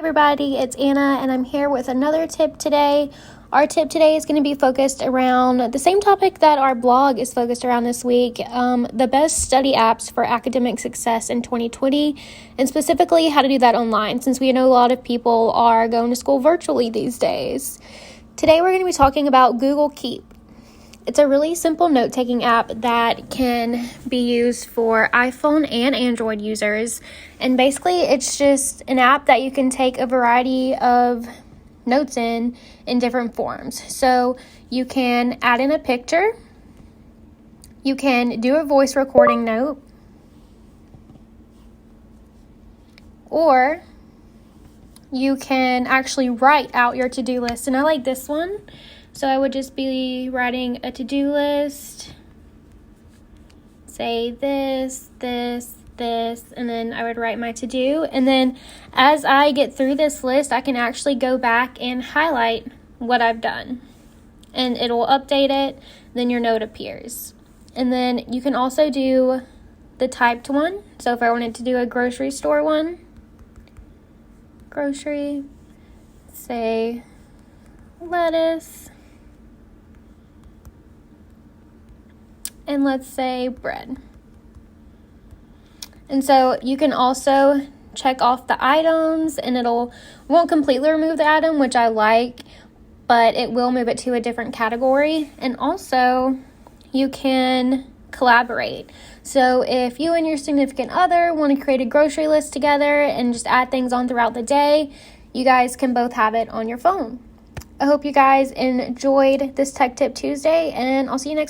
Everybody, it's Anna and I'm here with another tip today. Our tip today is going to be focused around the same topic that our blog is focused around this week, the best study apps for academic success in 2020, and specifically how to do that online, since we know a lot of people are going to school virtually these days. Today we're going to be talking about Google Keep. It's a really simple note-taking app that can be used for iPhone and Android users. And basically, it's just an app that you can take a variety of notes in different forms. So you can add in a picture. You can do a voice recording note. Or you can actually write out your to-do list. And I like this one. So I would just be writing a to-do list, say this, and then I would write my to-do. And then as I get through this list, I can actually go back and highlight what I've done. And it'll update it, then your note appears. And then you can also do the typed one. So if I wanted to do a grocery store one, grocery, say lettuce, and let's say bread. And so you can also check off the items, and won't completely remove the item, which I like, but it will move it to a different category. And also you can collaborate. So if you and your significant other want to create a grocery list together and just add things on throughout the day, you guys can both have it on your phone. I hope you guys enjoyed this Tech Tip Tuesday, and I'll see you next